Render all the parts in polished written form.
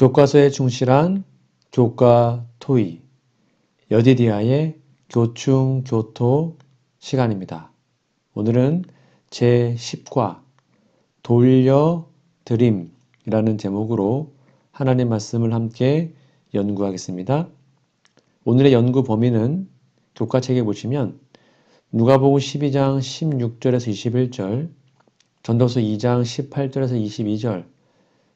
교과서에 충실한 교과 토의, 여디디아의 교충 교토 시간입니다. 오늘은 제10과 돌려드림이라는 제목으로 하나님 말씀을 함께 연구하겠습니다. 오늘의 연구 범위는 교과책에 보시면 누가복음 12장 16절에서 21절, 전도서 2장 18절에서 22절,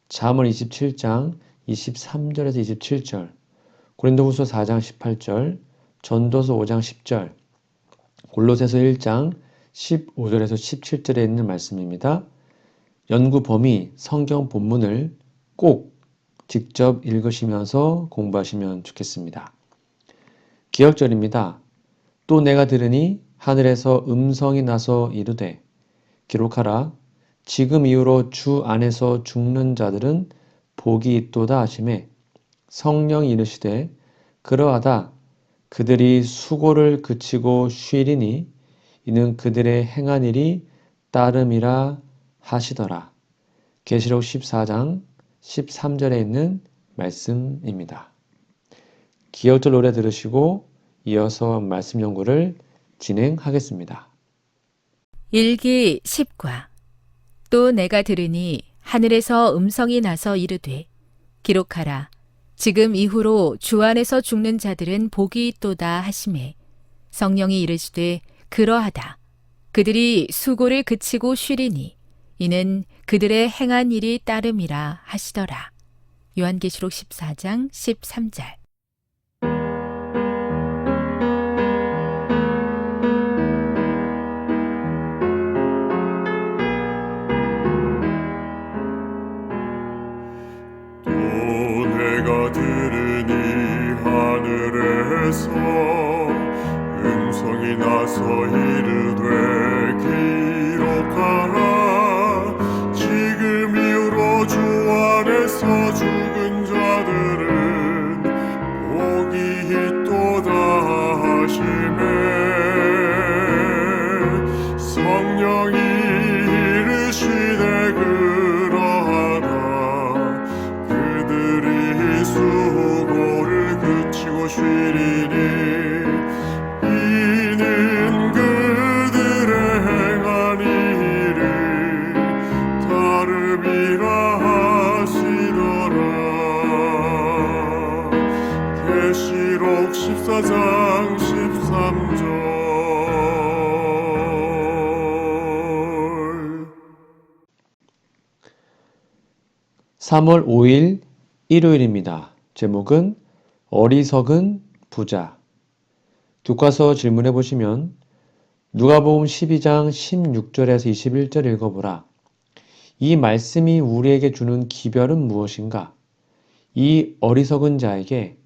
잠언 27장 23절에서 27절, 고린도후서 4장 18절, 전도서 5장 10절, 골로새서 1장 15절에서 17절에 있는 말씀입니다. 연구 범위, 성경 본문을 꼭 직접 읽으시면서 공부하시면 좋겠습니다. 기억절입니다. 또 내가 들으니 하늘에서 음성이 나서 이르되 기록하라. 지금 이후로 주 안에서 죽는 자들은 복이 있도다 하시매 성령이 이르시되 그러하다. 그들이 수고를 그치고 쉬리니 이는 그들의 행한 일이 따름이라 하시더라. 계시록 14장 13절에 있는 말씀입니다. 기억절 노래 들으시고 이어서 말씀 연구를 진행하겠습니다. 일기 10과 또 내가 들으니 하늘에서 음성이 나서 이르되 기록하라. 지금 이후로 주 안에서 죽는 자들은 복이 있도다 하시매 성령이 이르시되 그러하다. 그들이 수고를 그치고 쉬리니 이는 그들의 행한 일이 따름이라 하시더라. 요한계시록 14장 13절. 내가 들으니 하늘에서 음성이 나서 이르되 기록하라. 지금 이후로 주 안에서 죽은 자들은 복이 있도다 하시매 성령이 이르시되 그러하다. 수고를 그치고 쉬리니 이는 그들의 행한 일이 따름이라 하시더라. 계시록 14장 13절. 3월 5일 일요일입니다. 제목은 어리석은 부자. 교과서 질문해 보시면 누가복음 12장 16절에서 21절 읽어보라. 이 말씀이 우리에게 주는 기별은 무엇인가? 이 어리석은 자에게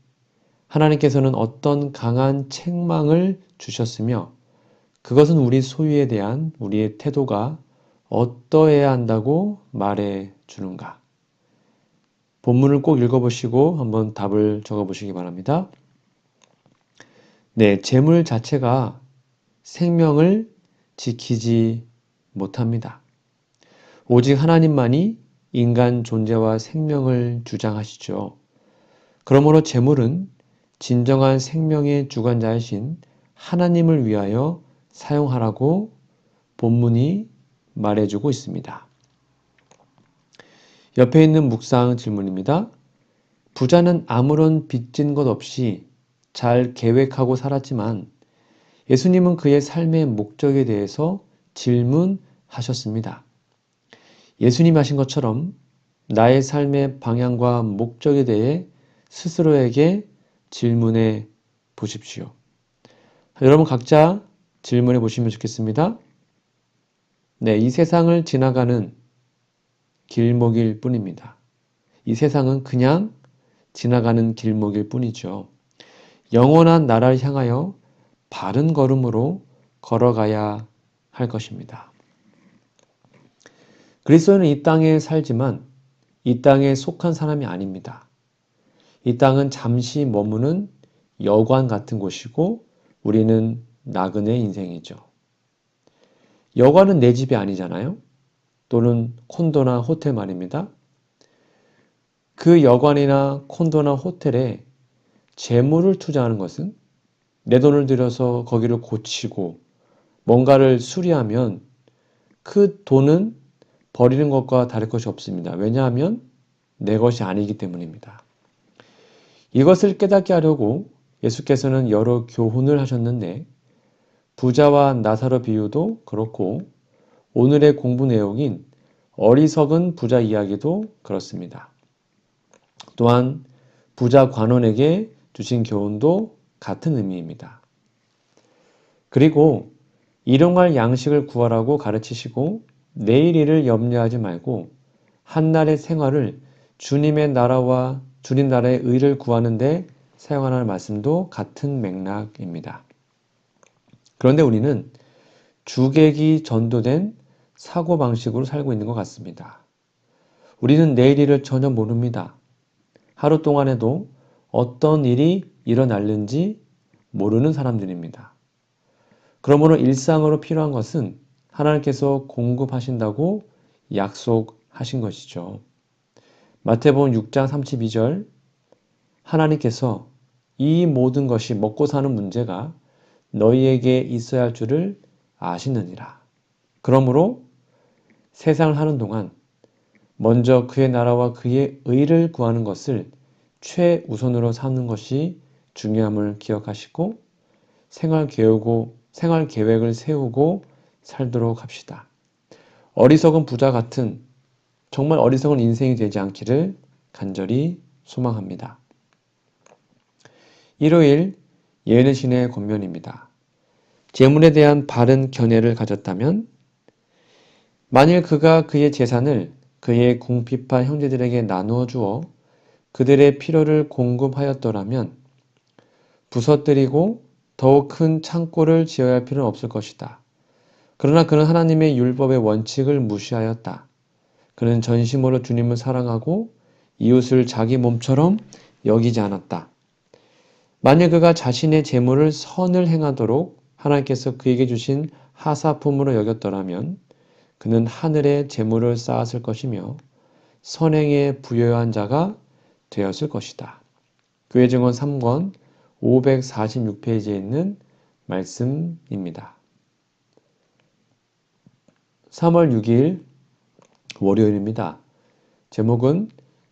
하나님께서는 어떤 강한 책망을 주셨으며 그것은 우리 소유에 대한 우리의 태도가 어떠해야 한다고 말해 주는가? 본문을 꼭 읽어보시고 한번 답을 적어보시기 바랍니다. 네, 재물 자체가 생명을 지키지 못합니다. 오직 하나님만이 인간 존재와 생명을 주장하시죠. 그러므로 재물은 진정한 생명의 주관자이신 하나님을 위하여 사용하라고 본문이 말해주고 있습니다. 옆에 있는 묵상 질문입니다. 부자는 아무런 빚진 것 없이 잘 계획하고 살았지만 예수님은 그의 삶의 목적에 대해서 질문하셨습니다. 예수님 하신 것처럼 나의 삶의 방향과 목적에 대해 스스로에게 질문해 보십시오. 여러분 각자 질문해 보시면 좋겠습니다. 네, 이 세상을 지나가는 길목일 뿐입니다. 이 세상은 그냥 지나가는 길목일 뿐이죠. 영원한 나라를 향하여 바른 걸음으로 걸어가야 할 것입니다. 그리스도는 이 땅에 살지만 이 땅에 속한 사람이 아닙니다. 이 땅은 잠시 머무는 여관 같은 곳이고 우리는 나그네 인생이죠. 여관은 내 집이 아니잖아요. 또는 콘도나 호텔 말입니다. 그 여관이나 콘도나 호텔에 재물을 투자하는 것은 내 돈을 들여서 거기를 고치고 뭔가를 수리하면 그 돈은 버리는 것과 다를 것이 없습니다. 왜냐하면 내 것이 아니기 때문입니다. 이것을 깨닫게 하려고 예수께서는 여러 교훈을 하셨는데 부자와 나사로 비유도 그렇고 오늘의 공부 내용인 어리석은 부자 이야기도 그렇습니다. 또한 부자 관원에게 주신 교훈도 같은 의미입니다. 그리고 일용할 양식을 구하라고 가르치시고 내일 일을 염려하지 말고 한날의 생활을 주님의 나라와 주님 나라의 의를 구하는 데 사용하라는 말씀도 같은 맥락입니다. 그런데 우리는 주객이 전도된 사고방식으로 살고 있는 것 같습니다. 우리는 내일 일을 전혀 모릅니다. 하루 동안에도 어떤 일이 일어날는지 모르는 사람들입니다. 그러므로 일상으로 필요한 것은 하나님께서 공급하신다고 약속하신 것이죠. 마태복음 6장 32절 하나님께서 이 모든 것이 먹고 사는 문제가 너희에게 있어야 할 줄을 아시느니라. 그러므로 세상을 사는 동안 먼저 그의 나라와 그의 의를 구하는 것을 최우선으로 삼는 것이 중요함을 기억하시고 생활 계획을 세우고 살도록 합시다. 어리석은 부자 같은 정말 어리석은 인생이 되지 않기를 간절히 소망합니다. 일요일 예언의 신의 권면입니다. 재물에 대한 바른 견해를 가졌다면 만일 그가 그의 재산을 그의 궁핍한 형제들에게 나누어 주어 그들의 필요를 공급하였더라면 부서뜨리고 더욱 큰 창고를 지어야 할 필요는 없을 것이다. 그러나 그는 하나님의 율법의 원칙을 무시하였다. 그는 전심으로 주님을 사랑하고 이웃을 자기 몸처럼 여기지 않았다. 만일 그가 자신의 재물을 선을 행하도록 하나님께서 그에게 주신 하사품으로 여겼더라면 그는 하늘에 재물을 쌓았을 것이며 선행에 부여한 자가 되었을 것이다. 교회 증언 3권 546페이지에 있는 말씀입니다. 3월 6일 월요일입니다. 제목은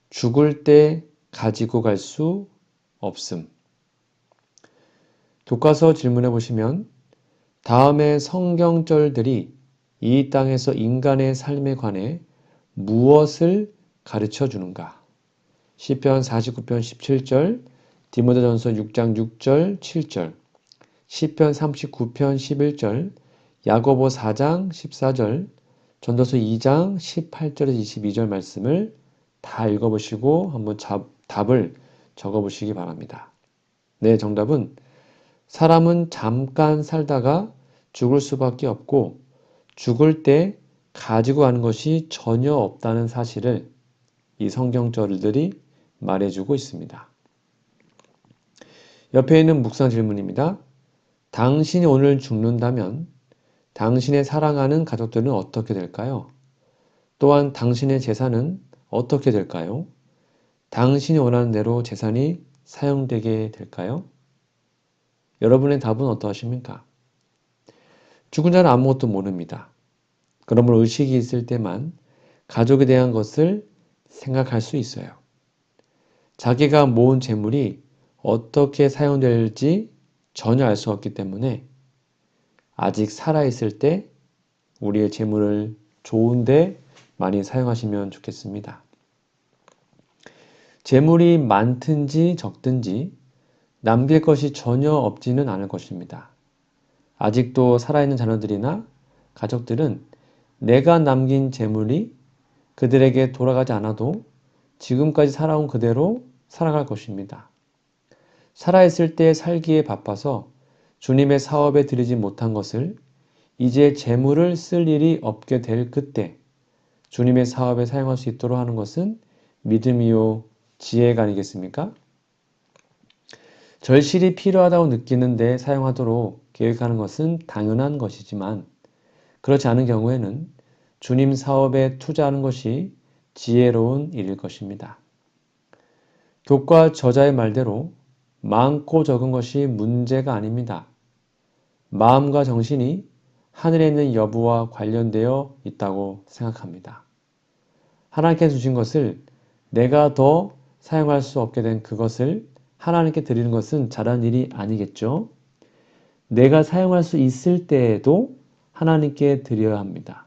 죽을 때 가지고 갈 수 없음. 교과서 질문해 보시면 다음의 성경절들이 이 땅에서 인간의 삶에 관해 무엇을 가르쳐 주는가? 시편 49편 17절, 디모데전서 6장 6절 7절, 시편 39편 11절, 야고보 4장 14절, 전도서 2장 18절에서 22절 말씀을 다 읽어보시고 한번 답을 적어보시기 바랍니다. 네, 정답은 사람은 잠깐 살다가 죽을 수밖에 없고 죽을 때 가지고 가는 것이 전혀 없다는 사실을 이 성경절들이 말해주고 있습니다. 옆에 있는 묵상 질문입니다. 당신이 오늘 죽는다면 당신의 사랑하는 가족들은 어떻게 될까요? 또한 당신의 재산은 어떻게 될까요? 당신이 원하는 대로 재산이 사용되게 될까요? 여러분의 답은 어떠하십니까? 죽은 자는 아무것도 모릅니다. 그러므로 의식이 있을 때만 가족에 대한 것을 생각할 수 있어요. 자기가 모은 재물이 어떻게 사용될지 전혀 알 수 없기 때문에 아직 살아있을 때 우리의 재물을 좋은데 많이 사용하시면 좋겠습니다. 재물이 많든지 적든지 남길 것이 전혀 없지는 않을 것입니다. 아직도 살아있는 자녀들이나 가족들은 내가 남긴 재물이 그들에게 돌아가지 않아도 지금까지 살아온 그대로 살아갈 것입니다. 살아있을 때 살기에 바빠서 주님의 사업에 들이지 못한 것을 이제 재물을 쓸 일이 없게 될 그때 주님의 사업에 사용할 수 있도록 하는 것은 믿음이요 지혜가 아니겠습니까? 절실히 필요하다고 느끼는데 사용하도록 계획하는 것은 당연한 것이지만 그렇지 않은 경우에는 주님 사업에 투자하는 것이 지혜로운 일일 것입니다. 교과 저자의 말대로 많고 적은 것이 문제가 아닙니다. 마음과 정신이 하늘에 있는 여부와 관련되어 있다고 생각합니다. 하나님께 주신 것을 내가 더 사용할 수 없게 된 그것을 하나님께 드리는 것은 잘한 일이 아니겠죠? 내가 사용할 수 있을 때에도 하나님께 드려야 합니다.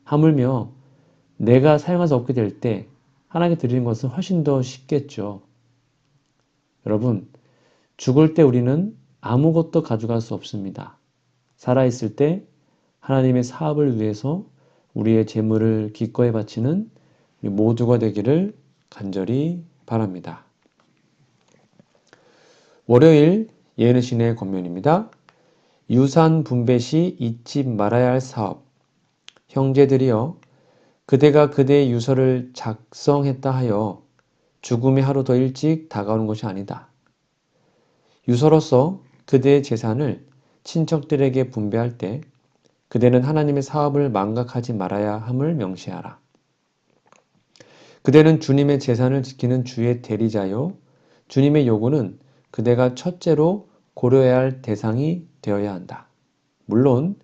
하물며 내가 사용할 수 없게 될 때 하나님께 드리는 것은 훨씬 더 쉽겠죠. 여러분, 죽을 때 우리는 아무것도 가져갈 수 없습니다. 살아있을 때 하나님의 사업을 위해서 우리의 재물을 기꺼이 바치는 우리 모두가 되기를 간절히 바랍니다. 월요일 예은신의 권면입니다. 유산 분배 시 잊지 말아야 할 사업. 형제들이여, 그대가 그대의 유서를 작성했다 하여 죽음이 하루 더 일찍 다가오는 것이 아니다. 유서로서 그대의 재산을 친척들에게 분배할 때 그대는 하나님의 사업을 망각하지 말아야 함을 명시하라. 그대는 주님의 재산을 지키는 주의 대리자요. 주님의 요구는 그대가 첫째로 고려해야 할 대상이 되어야 한다. 물론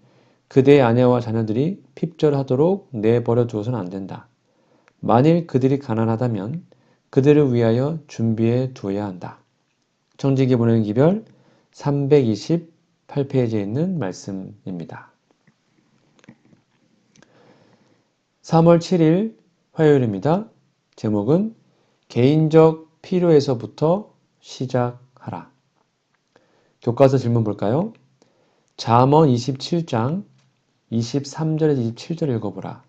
그대의 아내와 자녀들이 핍절하도록 내버려 두어서는 안 된다. 만일 그들이 가난하다면 그들을 위하여 준비해 두어야 한다. 청지기 보내는 기별 328페이지에 있는 말씀입니다. 3월 7일 화요일입니다. 제목은 개인적 필요에서부터 시작하라. 교과서 질문 볼까요? 잠언 27장 23절에서 27절 읽어보라.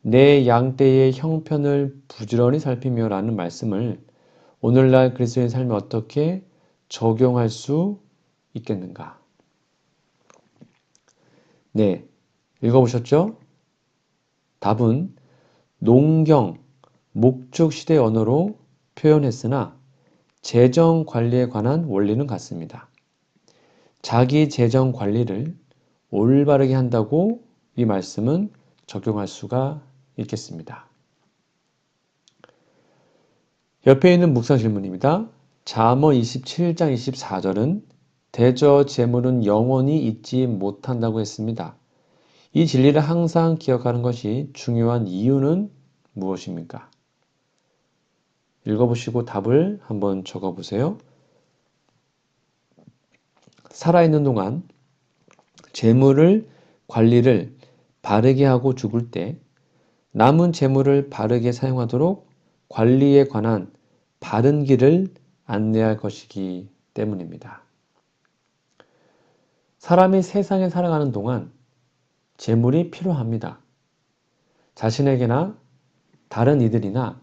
내 양떼의 형편을 부지런히 살피며 라는 말씀을 오늘날 그리스도인 삶에 어떻게 적용할 수 있겠는가? 네, 읽어보셨죠? 답은 농경, 목축 시대 언어로 표현했으나 재정 관리에 관한 원리는 같습니다. 자기 재정 관리를 올바르게 한다고 이 말씀은 적용할 수가 있겠습니다. 옆에 있는 묵상 질문입니다. 잠언 27장 24절은 대저 재물은 영원히 잊지 못한다고 했습니다. 이 진리를 항상 기억하는 것이 중요한 이유는 무엇입니까? 읽어보시고 답을 한번 적어보세요. 살아있는 동안 재물을 관리를 바르게 하고 죽을 때 남은 재물을 바르게 사용하도록 관리에 관한 바른 길을 안내할 것이기 때문입니다. 사람이 세상에 살아가는 동안 재물이 필요합니다. 자신에게나 다른 이들이나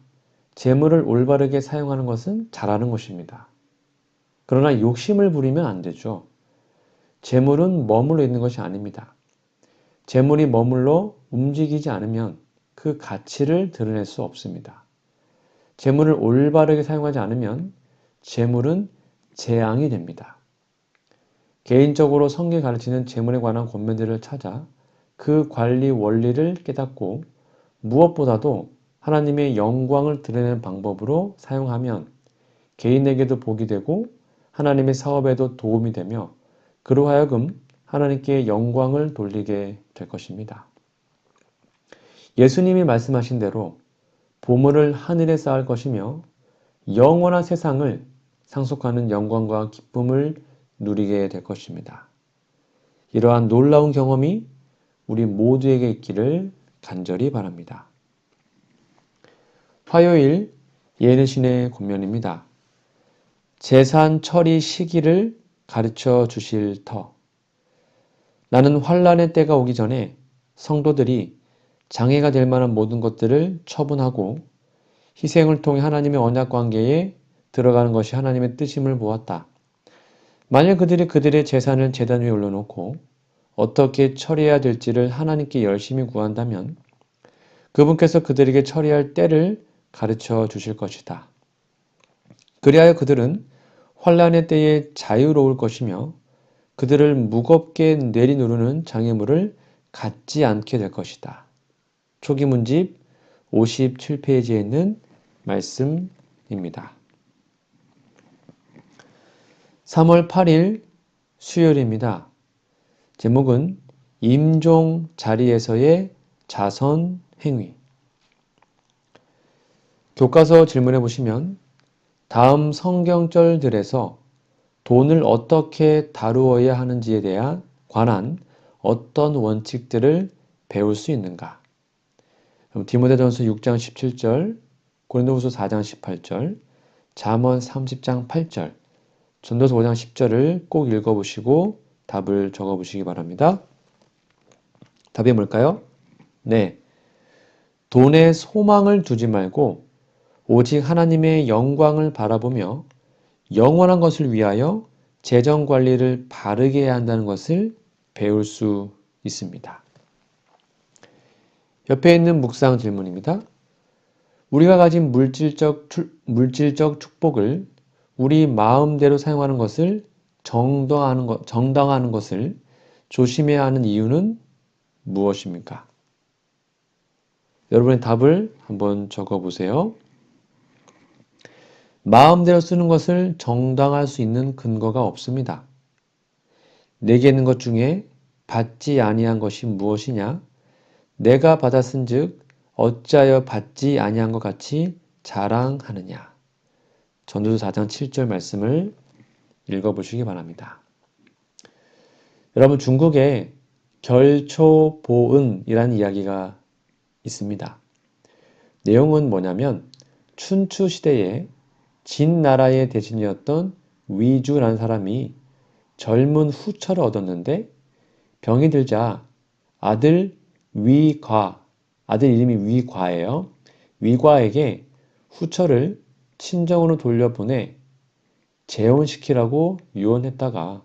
재물을 올바르게 사용하는 것은 잘하는 것입니다. 그러나 욕심을 부리면 안 되죠. 재물은 머물러 있는 것이 아닙니다. 재물이 머물러 움직이지 않으면 그 가치를 드러낼 수 없습니다. 재물을 올바르게 사용하지 않으면 재물은 재앙이 됩니다. 개인적으로 성경이 가르치는 재물에 관한 권면들을 찾아 그 관리 원리를 깨닫고 무엇보다도 하나님의 영광을 드러내는 방법으로 사용하면 개인에게도 복이 되고 하나님의 사업에도 도움이 되며 그로 하여금 하나님께 영광을 돌리게 될 것입니다. 예수님이 말씀하신 대로 보물을 하늘에 쌓을 것이며 영원한 세상을 상속하는 영광과 기쁨을 누리게 될 것입니다. 이러한 놀라운 경험이 우리 모두에게 있기를 간절히 바랍니다. 화요일 예은신의 권면입니다. 재산 처리 시기를 가르쳐 주실 터. 나는 환난의 때가 오기 전에 성도들이 장애가 될 만한 모든 것들을 처분하고 희생을 통해 하나님의 언약 관계에 들어가는 것이 하나님의 뜻임을 보았다. 만일 그들이 그들의 재산을 제단 위에 올려놓고 어떻게 처리해야 될지를 하나님께 열심히 구한다면 그분께서 그들에게 처리할 때를 가르쳐 주실 것이다. 그리하여 그들은 환난의 때에 자유로울 것이며 그들을 무겁게 내리누르는 장애물을 갖지 않게 될 것이다. 초기문집 57페이지에 있는 말씀입니다. 3월 8일 수요일입니다. 제목은 임종 자리에서의 자선 행위. 교과서 질문해 보시면 다음 성경절들에서 돈을 어떻게 다루어야 하는지에 대한 관한 어떤 원칙들을 배울 수 있는가? 디모데전서 6장 17절, 고린도후서 4장 18절, 잠언 30장 8절, 전도서 5장 10절을 꼭 읽어보시고 답을 적어보시기 바랍니다. 답이 뭘까요? 네, 돈에 소망을 두지 말고 오직 하나님의 영광을 바라보며 영원한 것을 위하여 재정 관리를 바르게 해야 한다는 것을 배울 수 있습니다. 옆에 있는 묵상 질문입니다. 우리가 가진 물질적 축복을 우리 마음대로 사용하는 것을 정당하는 것을 조심해야 하는 이유는 무엇입니까? 여러분의 답을 한번 적어보세요. 마음대로 쓰는 것을 정당할 수 있는 근거가 없습니다. 내게 있는 것 중에 받지 아니한 것이 무엇이냐? 내가 받았은즉 어찌하여 받지 아니한 것 같이 자랑하느냐? 전도서 4장 7절 말씀을 읽어보시기 바랍니다. 여러분, 중국에 결초보은이라는 이야기가 있습니다. 내용은 뭐냐면 춘추 시대에 진나라의 대신이었던 위주라는 사람이 젊은 후처를 얻었는데 병이 들자 아들 이름이 위과예요. 위과에게 후처를 친정으로 돌려보내 재혼시키라고 유언했다가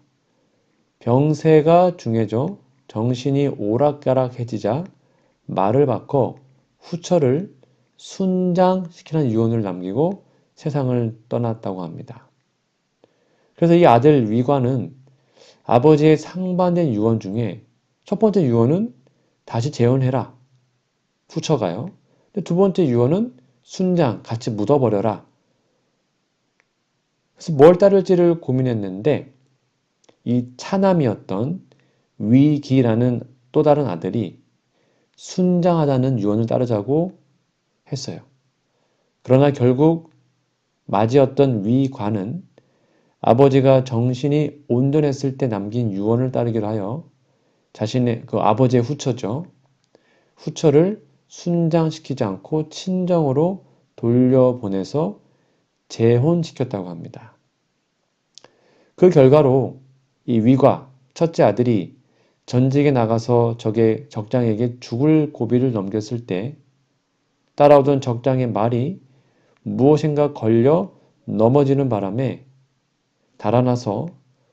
병세가 중해져 정신이 오락가락해지자 말을 바꿔 후처를 순장시키라는 유언을 남기고 세상을 떠났다고 합니다. 그래서 이 아들 위과는 아버지의 상반된 유언 중에 첫 번째 유언은 다시 재혼해라. 후처가요. 두 번째 유언은 순장, 같이 묻어버려라. 그래서 뭘 따를지를 고민했는데 이 차남이었던 위기라는 또 다른 아들이 순장하다는 유언을 따르자고 했어요. 그러나 결국 맞이었던 위관은 아버지가 정신이 온전했을 때 남긴 유언을 따르기로 하여 자신의 그 아버지의 후처죠. 후처를 순장시키지 않고 친정으로 돌려보내서 재혼시켰다고 합니다. 그 결과로 이 위과 첫째 아들이 전직에 나가서 적장에게 죽을 고비를 넘겼을 때 따라오던 적장의 말이 무엇인가 걸려 넘어지는 바람에 달아나서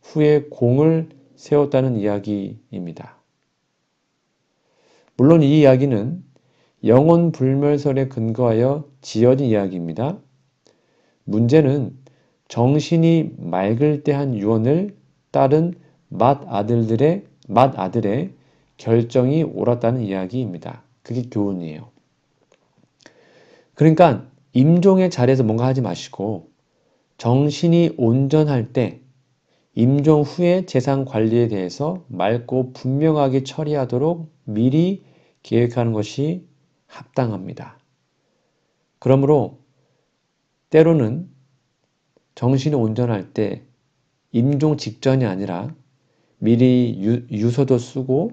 후에 공을 세웠다는 이야기입니다. 물론 이 이야기는 영혼불멸설에 근거하여 지어진 이야기입니다. 문제는 정신이 맑을 때 한 유언을 따른 맏아들의 결정이 옳았다는 이야기입니다. 그게 교훈이에요. 그러니까 임종의 자리에서 뭔가 하지 마시고 정신이 온전할 때 임종 후의 재산 관리에 대해서 맑고 분명하게 처리하도록 미리 계획하는 것이 합당합니다. 그러므로 때로는 정신이 온전할 때 임종 직전이 아니라 미리 유서도 쓰고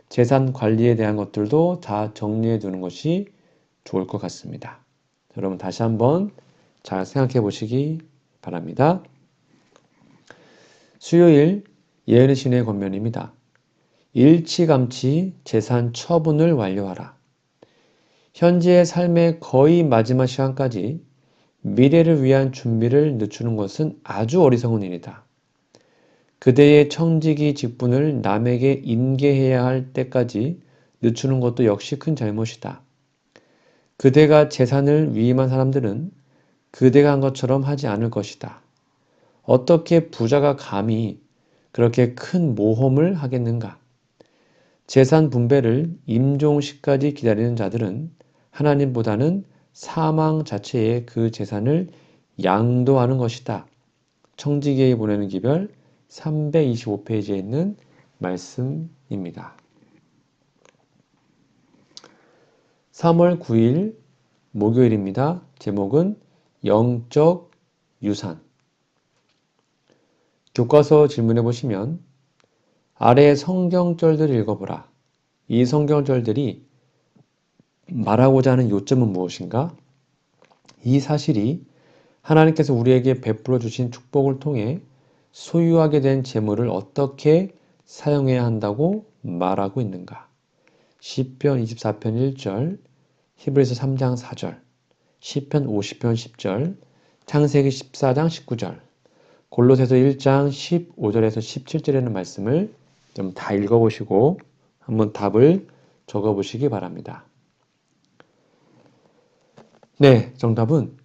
재산 관리에 대한 것들도 다 정리해 두는 것이 좋을 것 같습니다. 여러분 다시 한번 잘 생각해 보시기 바랍니다. 수요일 예언의 신의 권면입니다. 일찌감치 재산 처분을 완료하라. 현재의 삶의 거의 마지막 시간까지 미래를 위한 준비를 늦추는 것은 아주 어리석은 일이다. 그대의 청지기 직분을 남에게 인계해야 할 때까지 늦추는 것도 역시 큰 잘못이다. 그대가 재산을 위임한 사람들은 그대가 한 것처럼 하지 않을 것이다. 어떻게 부자가 감히 그렇게 큰 모험을 하겠는가? 재산 분배를 임종시까지 기다리는 자들은 하나님보다는 사망 자체에 그 재산을 양도하는 것이다. 청지기에 보내는 기별 325페이지에 있는 말씀입니다. 3월 9일 목요일입니다. 제목은 영적 유산. 교과서 질문해 보시면 아래 성경절들을 읽어보라. 이 성경절들이 말하고자 하는 요점은 무엇인가? 이 사실이 하나님께서 우리에게 베풀어 주신 축복을 통해 소유하게 된 재물을 어떻게 사용해야 한다고 말하고 있는가? 시편 24편 1절, 히브리서 3장 4절, 시편 50편 10절, 창세기 14장 19절, 골로새서 1장 15절에서 17절에는 말씀을 좀 다 읽어보시고 한번 답을 적어보시기 바랍니다. 네, 정답은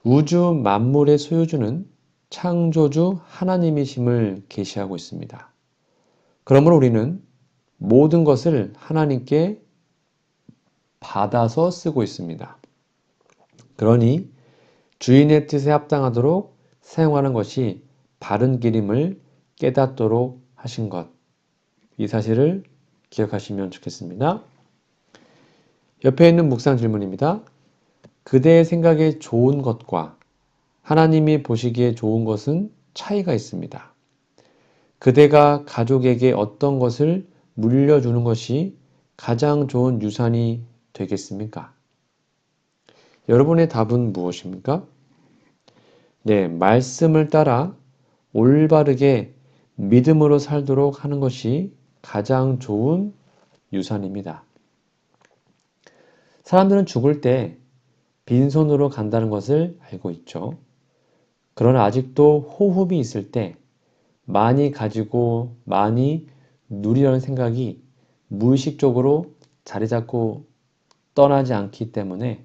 우주 만물의 소유주는 창조주 하나님이심을 계시하고 있습니다. 그러므로 우리는 모든 것을 하나님께 받아서 쓰고 있습니다. 그러니 주인의 뜻에 합당하도록 사용하는 것이 바른 길임을 깨닫도록 하신 것, 이 사실을 기억하시면 좋겠습니다. 옆에 있는 묵상 질문입니다. 그대의 생각에 좋은 것과 하나님이 보시기에 좋은 것은 차이가 있습니다. 그대가 가족에게 어떤 것을 물려주는 것이 가장 좋은 유산이 되겠습니까? 여러분의 답은 무엇입니까? 네, 말씀을 따라 올바르게 믿음으로 살도록 하는 것이 가장 좋은 유산입니다. 사람들은 죽을 때 빈손으로 간다는 것을 알고 있죠. 그러나 아직도 호흡이 있을 때 많이 가지고 많이 누리려는 생각이 무의식적으로 자리 잡고 떠나지 않기 때문에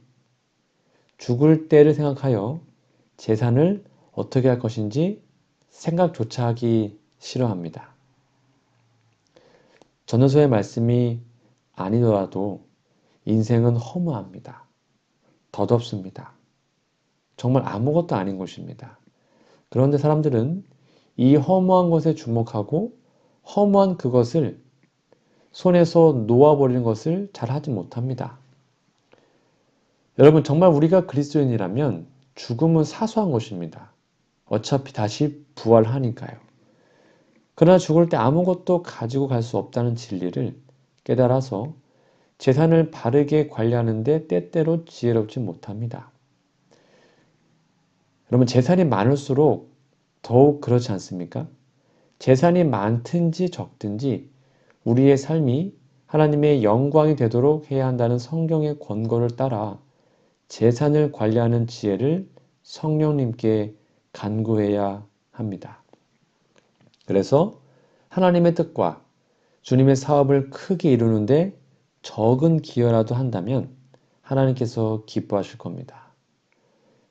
죽을 때를 생각하여 재산을 어떻게 할 것인지 생각조차 하기 싫어합니다. 전도서의 말씀이 아니더라도 인생은 허무합니다. 덧없습니다. 정말 아무것도 아닌 것입니다. 그런데 사람들은 이 허무한 것에 주목하고 허무한 그것을 손에서 놓아버리는 것을 잘 하지 못합니다. 여러분, 정말 우리가 그리스도인이라면 죽음은 사소한 것입니다. 어차피 다시 부활하니까요. 그러나 죽을 때 아무것도 가지고 갈 수 없다는 진리를 깨달아서 재산을 바르게 관리하는데 때때로 지혜롭지 못합니다. 여러분, 재산이 많을수록 더욱 그렇지 않습니까? 재산이 많든지 적든지 우리의 삶이 하나님의 영광이 되도록 해야 한다는 성경의 권고를 따라 재산을 관리하는 지혜를 성령님께 간구해야 합니다. 그래서 하나님의 뜻과 주님의 사업을 크게 이루는데 적은 기여라도 한다면 하나님께서 기뻐하실 겁니다.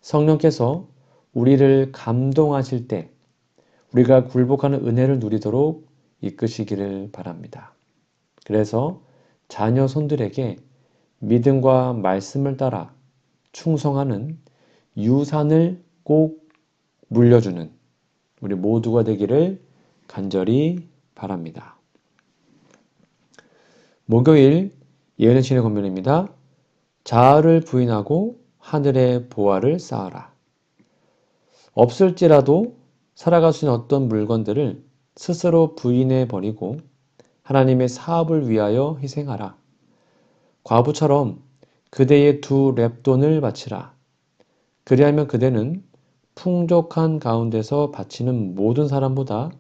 성령께서 우리를 감동하실 때 우리가 굴복하는 은혜를 누리도록 이끄시기를 바랍니다. 그래서 자녀 손들에게 믿음과 말씀을 따라 충성하는 유산을 꼭 물려주는 우리 모두가 되기를 간절히 바랍니다. 목요일 예언의 신의 권면입니다. 자아를 부인하고 하늘의 보화를 쌓아라. 없을지라도 살아갈 수 있는 어떤 물건들을 스스로 부인해 버리고 하나님의 사업을 위하여 희생하라. 과부처럼 그대의 2 렙돈을 바치라. 그리하면 그대는 풍족한 가운데서 바치는 모든 사람보다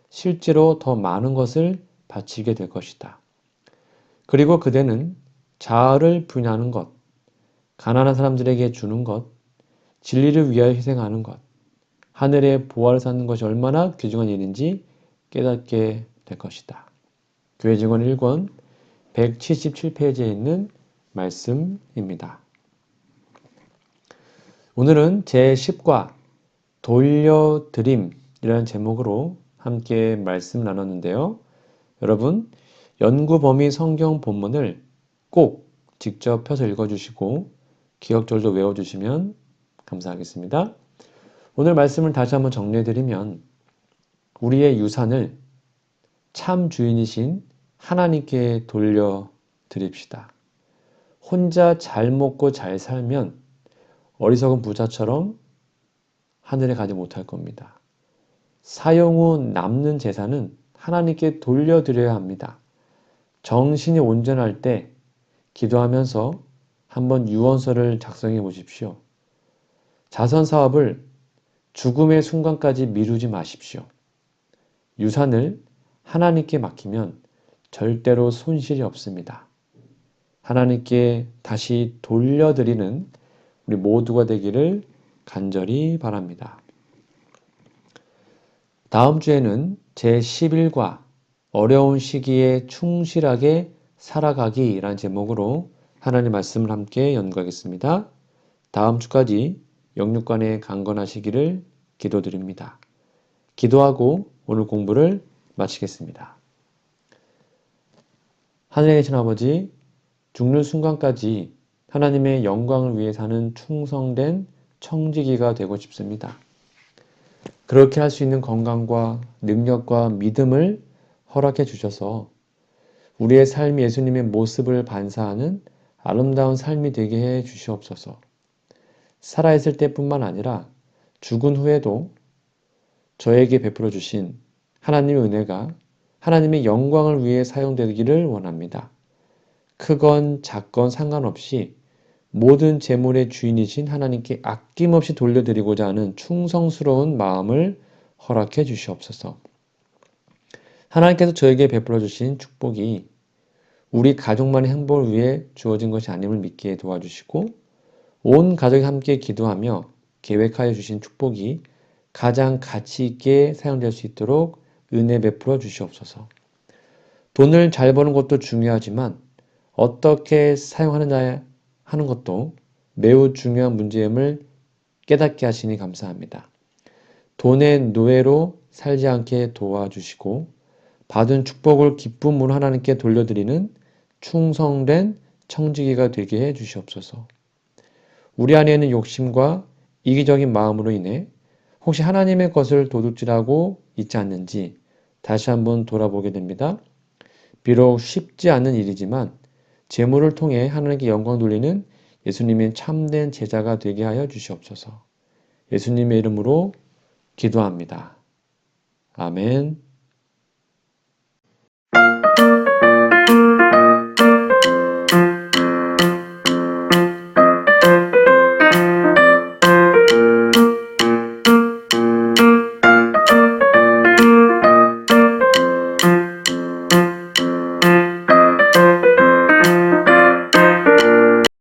실제로 더 많은 것을 바치게 될 것이다. 그리고 그대는 자아를 부인하는 것, 가난한 사람들에게 주는 것, 진리를 위하여 희생하는 것, 하늘의 보화를 쌓는 것이 얼마나 귀중한 일인지 깨닫게 될 것이다. 교회 증언 1권 177페이지에 있는 말씀입니다. 오늘은 제10과 돌려드림이라는 제목으로 함께 말씀 나눴는데요. 여러분, 연구 범위 성경 본문을 꼭 직접 펴서 읽어주시고 기억절도 외워주시면 감사하겠습니다. 오늘 말씀을 다시 한번 정리해드리면 우리의 유산을 참 주인이신 하나님께 돌려드립시다. 혼자 잘 먹고 잘 살면 어리석은 부자처럼 하늘에 가지 못할 겁니다. 사용 후 남는 재산은 하나님께 돌려드려야 합니다. 정신이 온전할 때 기도하면서 한번 유언서를 작성해 보십시오. 자선 사업을 죽음의 순간까지 미루지 마십시오. 유산을 하나님께 맡기면 절대로 손실이 없습니다. 하나님께 다시 돌려드리는 우리 모두가 되기를 간절히 바랍니다. 다음 주에는 제11과 어려운 시기에 충실하게 살아가기라는 제목으로 하나님의 말씀을 함께 연구하겠습니다. 다음 주까지 영육간에 강건하시기를 기도드립니다. 기도하고 오늘 공부를 마치겠습니다. 하늘에 계신 아버지, 죽는 순간까지 하나님의 영광을 위해 사는 충성된 청지기가 되고 싶습니다. 그렇게 할 수 있는 건강과 능력과 믿음을 허락해 주셔서 우리의 삶이 예수님의 모습을 반사하는 아름다운 삶이 되게 해 주시옵소서. 살아있을 때뿐만 아니라 죽은 후에도 저에게 베풀어 주신 하나님의 은혜가 하나님의 영광을 위해 사용되기를 원합니다. 크건 작건 상관없이 모든 재물의 주인이신 하나님께 아낌없이 돌려드리고자 하는 충성스러운 마음을 허락해 주시옵소서. 하나님께서 저에게 베풀어 주신 축복이 우리 가족만의 행복을 위해 주어진 것이 아님을 믿게 도와주시고 온 가족이 함께 기도하며 계획하여 주신 축복이 가장 가치 있게 사용될 수 있도록 은혜 베풀어 주시옵소서. 돈을 잘 버는 것도 중요하지만 어떻게 사용하느냐 하는 것도 매우 중요한 문제임을 깨닫게 하시니 감사합니다. 돈의 노예로 살지 않게 도와주시고 받은 축복을 기쁨으로 하나님께 돌려드리는 충성된 청지기가 되게 해 주시옵소서. 우리 안에 있는 욕심과 이기적인 마음으로 인해 혹시 하나님의 것을 도둑질하고 있지 않는지 다시 한번 돌아보게 됩니다. 비록 쉽지 않은 일이지만 재물을 통해 하나님께 영광 돌리는 예수님의 참된 제자가 되게 하여 주시옵소서. 예수님의 이름으로 기도합니다. 아멘.